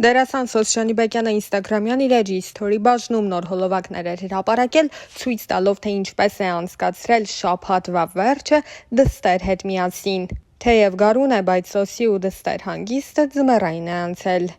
Դերասան Սոս Ջանիբեկյանը Instagram-յան իր էջի սթորի բաժնում նոր հոլովակներ էր հրապարակել, ցույց տալով, թե ինչպես է անցկացրել շաբաթվա վերջը դստեր հետ միասին։ Թեև գարուն է, բայց Սոսի ու դստեր հանգիստը ձմեռային է անցել։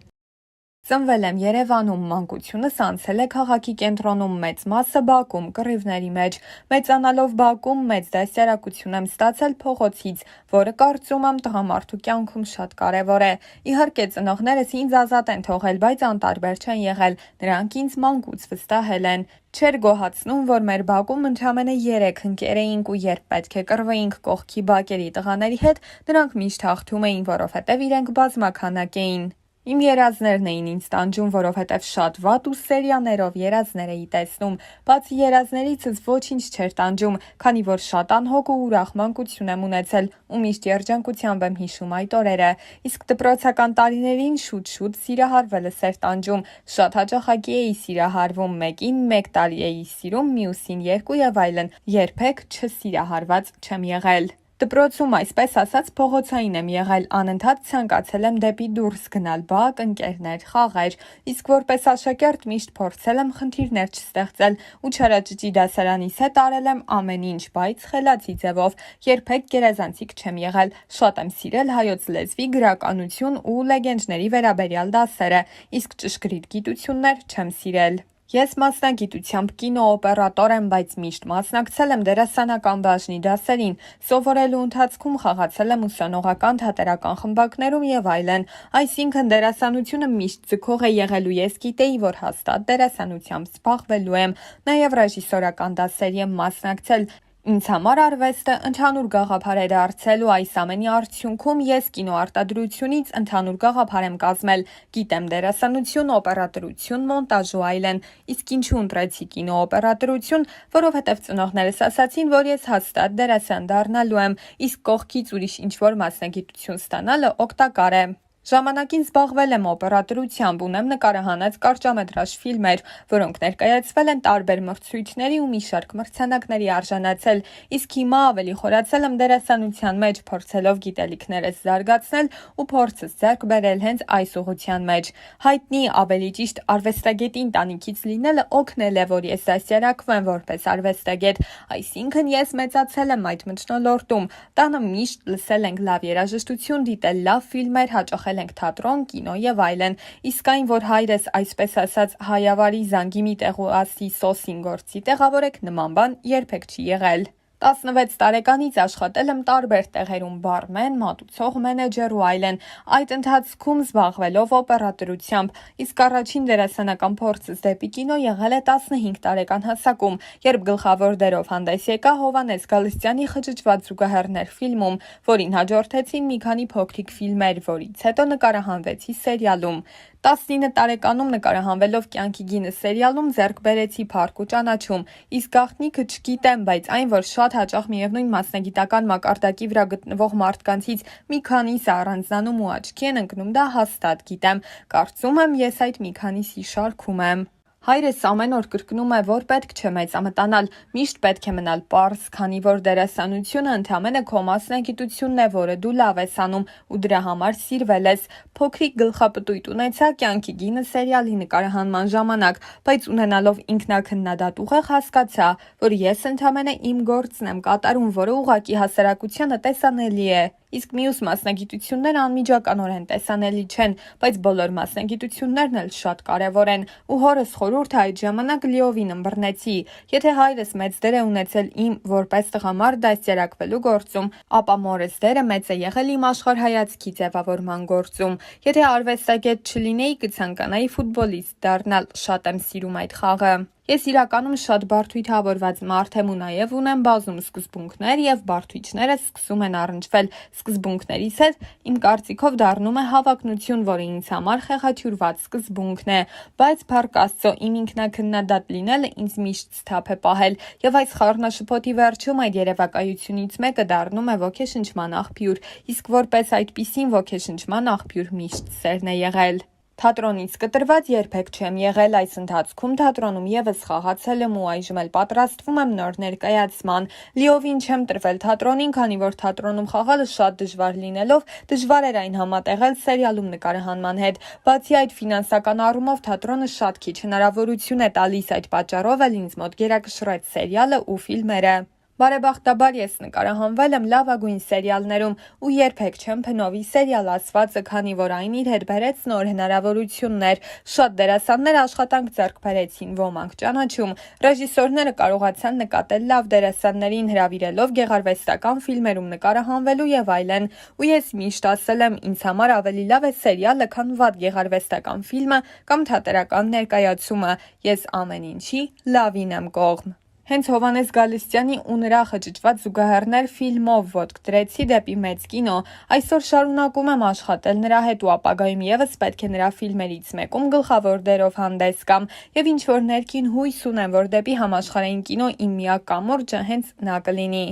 Ծնվել եմ Երևանում, մանկությունս անցել է քաղաքի կենտրոնում, մեծ մասը Բաքում, կռիվների մեջ։ Մեծանալով Բաքում մեծ դաստիարակություն եմ ստացել փողոցից, որը կարծում եմ տղամարդու կյանքում շատ կարևոր է։ Իհարկե ծնողներս ինձ ազատ են թողել, բայց անտարբեր չեն եղել, նրանք ինձ մանկուց վստահել են։ Չէր գոհացնում, որ մեր բակում ընդամենը 3 ընկեր էինք ու երբ պետք է կռվեինք կողքի բակերի տղաների հետ, նրանք միշտ հաղթում էին, որովհետև իրենք բազմաքանակ էին։ Իմ երազներն էին ինձ տանջում, որովհետև շատ վատ ու սերիաներով երազներ էի տեսնում, բացի երազներիցս ոչինչ չէր տանջում, քանի որ շատ անհոգ ու ուրախ մանկություն եմ ունեցել ու միշտ երջանկությամբ եմ հիշում այդ օրերը, իսկ դպրոցական տարիներին շուտ-շուտ սիրահարվելս էր տանջում, շատ հաճախակի էի սիրահարվում, մեկին 1 տարի էի սիրում, մյուսին 2 եւ այլն, երբեք չսիրահարված չեմ եղել։ Դպրոցում այսպես ասած փողոցային եմ եղել, անընդհատ ցանկացել եմ դեպի դուրս գնալ, բակ, ընկերներ, խաղեր, իսկ որպես աշակերտ միշտ փորձել եմ խնդիրներ չստեղծել ու չարաճճի դասարանիս հետ արել եմ ամեն ինչ, բայց խելացի ձևով, երբեք գերազանցիկ չեմ եղել, շատ եմ սիրել հայոց լեզվի, գրականություն ու լեգենդների վերաբերյալ դասերը, իսկ ճշգրիտ գիտություններ չեմ սիրել։ Ես մասնագիտությամբ կինոօպերատոր եմ, բայց միշտ մասնակցել եմ դերասանական բաժնի դասերին, սովորելու ընթացքում խաղացել եմ ուսանողական թատերական խմբակներում եւ այլն, այսինքն դերասանությունը միշտ ձգող է եղել ու ես գիտեի, որ հաստատ դերասանությամբ զբաղվելու եմ, նաեւ ռեժիսորական դասերի եմ մասնակցել։ Ինձ համար արվեստը ընդհանուր գաղափար է դարձել ու այս ամենի արդյունքում ես կինոարտադրությունից ընդհանուր գաղափար եմ կազմել, գիտեմ դերասանություն, օպերատորություն, մոնտաժ ու այլն, իսկ ինչու ընտրեցի կինոօպերատորություն, որովհետև ծնողներս ասացին, որ ես հաստատ դերասան դառնալու եմ, իսկ կողքից ուրիշ ինչ-որ մասնագիտություն ստանալը օգտակար է։ Ժամանակին զբաղվել եմ օպերատորությամբ, ունեմ նկարահանած կարճամետրաժ ֆիլմեր, որոնք ներկայացվել են տարբեր մրցույթների ու մի շարք մրցանակների արժանացել, իսկ հիմա ավելի խորացել եմ դերասանության մեջ, փորձելով գիտելիքներս զարգացնել ու փորձս ձեռք բերել հենց այս ուղղության մեջ։ Հայտնի, ավելի ճիշտ արվեստագետի ընտանիքից լինելը օգնել է, որ ես դաստիարակվեմ որպես արվեստագետ, այսինքն ես մեծացել եմ այդ մթնոլորտում, տանը միշտ լսել ենք լավ երաժշտություն, դիտել լավ ֆիլմեր, հաճախել ենք թատրոն, կինո եւ այլն, իսկ այն, որ հայրս այսպես ասած հայավարի զանգի մի տեղ ու ասի Սոսին գործի տեղավորեք, նման բան երբեք չի եղել։ 16 տարեկանից աշխատել եմ տարբեր տեղերում, բարմեն, մատուցող, մենեջեր ու այլն, այդ ընթացքում զբաղվելով օպերատորությամբ, իսկ առաջին դերասանական փորձս դեպի կինո եղել է 15 տարեկան հասակում, երբ գլխավոր դերով հանդես եկա Հովհաննես Գալստյանի Խճճված զուգահեռներ ֆիլմում, որին հաջորդեցին մի քանի փոքրիկ ֆիլմեր, որից հետո նկարահանվեցի սերիալում։ 19 տարեկանում նկարահանվելով Կյանքի գինը սերիալում ձեռք բերեցի փառք ու ճանաչում, իսկ գաղտնիքը չգիտեմ, բայց այն, որ շատ հաճախ միևնույն մասնագիտական մակարդակի վրա գտնվող մարդկանցից մի քանիսը առանձնանում ու աչքի են ընկնում, դա հաստատ գիտեմ, կարծում եմ ես այդ մի քանիսի շարքում եմ։ Հայրս ամեն օր կրկնում է, որ պետք չէ մեծամտանալ, միշտ պետք է մնալ պարզ, քանի որ դերասանությունը ընդամենը քո մասնագիտությունն է, որը դու լավ ես անում ու դրա համար սիրվել ես։ Փոքրիկ գլխապտույտ ունեցա Կյանքի գինը սերիալի նկարահանման ժամանակ, բայց ունենալով ինքնաքննադատ ուղեղ հասկացա, որ ես ընդամենը իմ գործն եմ կատարում, որը ուղղակի հասարակությանը տեսանելի է։ Իսկ մյուս մասնագիտությունները անմիջականորեն տեսանելի չեն, բայց բոլոր մասնագիտություններն էլ շատ կարևոր են, ու հորս խորհուրդը այդ ժամանակ լիովին ըմբռնեցի։ Եթե հայրս մեծ դեր է ունեցել իմ որպես տղամարդ դաստիարակվելու գործում, ապա մորս դերը մեծ է եղել իմ աշխարհայացքի ձևավորման գործում։ Եթե արվեստագետ չլինեի, կցանկանայի ֆուտբոլիստ դառնալ, շատ եմ սիրում այդ խաղը։ Ես իրականում շատ բարդույթավորված մարդ եմ ու նաև ունեմ բազում սկզբունքներ եւ բարդույթները սկսում են առնչվել սկզբունքներիս հետ, իմ կարծիքով դառնում է հավակնություն, որը ինձ համար խեղաթյուրված սկզբունքն է, բայց փառք Աստծո իմ ինքնաքննադատ լինելը ինձ միշտ սթափ է պահել եւ այս խառնաշփոթի վերջում այդ երևակայությունից մեկը դառնում է ոգեշնչման աղբյուր, իսկ որպես այդպիսին ոգեշնչման աղբյուր միշտ սերն է եղել։ Թատրոնից կտրված երբեք չեմ եղել, այս ընթացքում թատրոնում եւս խաղացել եմ ու այժմ էլ պատրաստվում եմ նոր ներկայացման։ Լիովին չեմ տրվել թատրոնին, քանի որ թատրոնում խաղալը շատ դժվար լինելով, դժվար էր այն համատեղել սերիալում նկարահանման հետ։ Բացի այդ, ֆինանսական առումով թատրոնը շատ քիչ հնարավորություն է տալիս, այդ պատճառով էլ ինձ մոտ գերակշռեց սերիալը ու ֆիլմերը։ Բարեբախտաբար ես նկարահանվել եմ լավագույն սերիալներում ու երբեք չեմ փնովի սերիալ ասվածը, քանի որ այն իր հետ բերեց նոր հնարավորություններ։ Շատ դերասաններ աշխատանք ձեռք բերեցին, ոմանք ճանաչում։ Ռեժիսորները կարողացան նկատել լավ դերասաններին, հրավիրելով գեղարվեստական ֆիլմերում նկարահանվելու եւ այլն։ Ու ես միշտ ասել եմ, ինձ համար ավելի լավ է սերիալը, քան վատ գեղարվեստական ֆիլմը կամ թատերական ներկայացումը։ Ես ամեն ինչի լավին եմ կողմ։ Հենց Հովհաննես Գալստյանի ու նրա խճճված զուգահեռներ ֆիլմով ոտք դրեցի դեպի մեծ կինո։ Այսօր շարունակում եմ աշխատել նրա հետ ու ապագայում եւս պետք է նրա ֆիլմերից մեկում գլխավոր դերով հանդես գամ։ Եվ ինչ որ ներքին հույս ունեմ, որ դեպի համաշխարհային կինո իմ միակ կամուրջը հենց նա կլինի։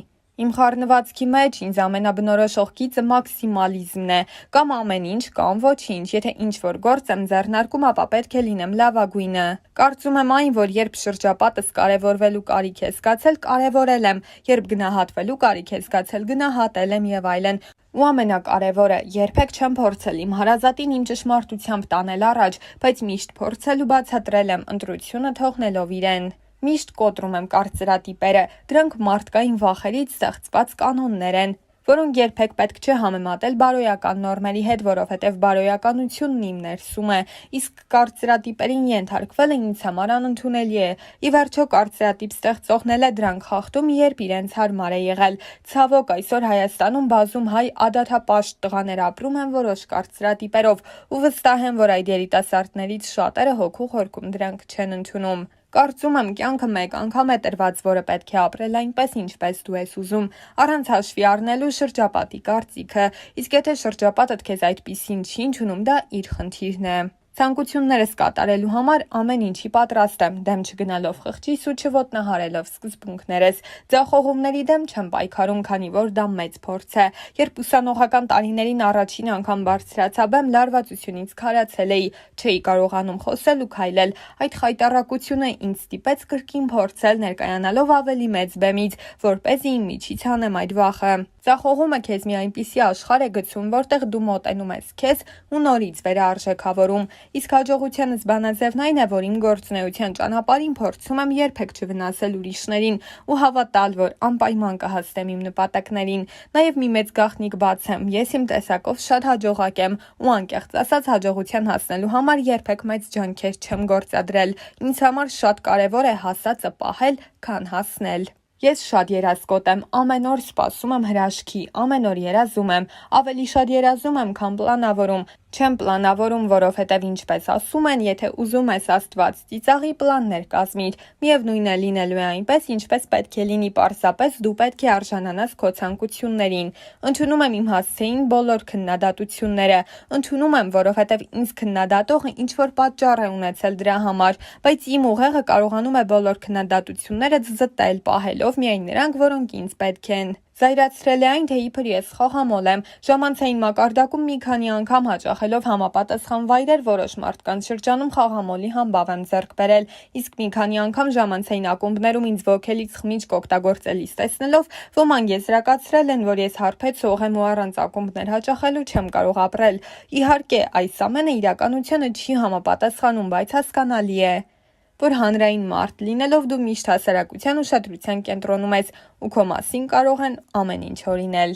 Իմ խառնվածքի մեջ ինձ ամենաբնորոշող գիծը մաքսիմալիզմն է, կամ ամեն ինչ, կամ ոչինչ, եթե ինչ-որ գործ եմ ձեռնարկում, ապա պետք է լինեմ լավագույնը։ Կարծում եմ այն, որ երբ շրջապատս կարևորվելու կարիք է զգացել, կարևորել եմ, երբ գնահատվելու կարիք է զգացել, գնահատել եմ եւ այլն։ Ու ամենակարևորը, երբեք չեմ փորձել իմ հարազատին իմ ճշմարտությամբ տանել առաջ, բայց միշտ փորձել ու բացատրել եմ ընտրությունը թողնելով իրեն։ Միշտ կոտրում եմ կարծրատիպերը, դրանք մարդկային վախերից ստեղծված կանոններ են, որոնք երբեք պետք չէ համեմատել բարոյական նորմերի հետ, որովհետև բարոյականությունն իմ ներսում է, իսկ կարծրատիպերին ենթարկվելը ինձ համար անընդունելի է։ Ի վերջո կարծրատիպ ստեղծողն է դրանք խախտում, երբ իրենց հարմար է եղել։ Ցավոք, այսօր Հայաստանում բազում հայ ադաթապաշտ տղաներ ապրում են որոշ կարծրատիպերով ու վստահ եմ, որ այդ երիտասարդներից շատերը հոգու խորքում դրանք չեն ընդունում։ Կարծում եմ, կյանքը մեկ անգամ է տրված, որը պետք է ապրել այնպես, ինչպես դու ես ուզում, առանց հաշվի առնելու շրջապատի կարծիքը, իսկ եթե շրջապատդ քեզ այդպիսին չի ընդունում, դա իր խնդիրն է։ Ցանկություններս կատարելու համար ամեն ինչի պատրաստ եմ, դեմ չգնալով խղճիս ու չոտնահարելով սկզբունքներս։ Ձախողումների դեմ չեմ պայքարում, քանի որ դա մեծ փորձ է։ Երբ ուսանողական տարիներին առաջին անգամ բարձրացա բեմ, լարվածությունից քարացել էի, չէի կարողանում խոսել ու քայլել։ Այդ խայտառակությունը ինձ ստիպեց կրկին փորձել, ներկայանալով ավելի մեծ բեմից, որպեսզի իմ միջից հանեմ այդ վախը։ Ձախողումը քեզ մի այնպիսի աշխարհ է գցում, որտեղ դու մոտենում ես քեզ ու նորից վերարժեքավորում։ Իսկ հաջողությանս բանաձևն այն է, որ իմ գործունեության ճանապարհին փորձում եմ երբեք չվնասել ուրիշներին ու հավատալ, որ անպայման կհասնեմ իմ նպատակներին։ Նաև մի մեծ գաղտնիք բացեմ, ես իմ տեսակով շատ հաջողակ եմ ու անկեղծ ասած հաջողության հասնելու համար երբեք մեծ ջանքեր չեմ գործադրել։ Ինձ համար շատ կարևոր է հասածը պահել, քան հասնել։ Ես շատ երազկոտ եմ, ամեն օր սպասում եմ հրաշքի, ամեն օր երազում եմ, ավելի շատ երազում եմ, քան պլանավորում։ Չեմ պլանավորում, որովհետև ինչպես ասում են, եթե ուզում ես Աստված ծիծաղի, պլաններ կազմիր։ Միևնույն է, լինելու է այնպես, ինչպես պետք է լինի, պարզապես դու պետք է արժանանաս քո ցանկություններին։ Ընդունում եմ իմ հասցեին բոլոր քննադատությունները, ընդունում եմ, որովհետև ինձ քննադատողը ինչ-որ պատճառ է ունեցել դրա համար, բայց իմ ուղեղը կարողանում է բոլոր քննադատությունները զտել, պահելով միայն նրանք, որոնք ինձ պետք են։ Զայրացրել է այն, թե իբր ես խոհամոլ եմ, ժամանցային մակարդակում մի քանի անգամ հաճախելով համապատասխան վայրեր որոշ մարդկանց շրջանում խաղամոլի համբավ եմ ձեռք բերել, իսկ մի քանի անգամ ժամանցային ակումբներում ինձ ոգելից խմիչք օգտագործելիս տեսնելով ոմանք եզրակացրել են, որ ես հարբեցող եմ ու առանց ակումբներ հաճախելու չեմ կարող ապրել։ Իհարկե, այս ամենը իրականությանը չի համապատասխանում, բայց հասկանալի է, որ հանրային մարդ լինելով դու միշտ հասարակության ուշադրության կենտրոնում ես ու քո մասին կարող են ամեն ինչ օրինել։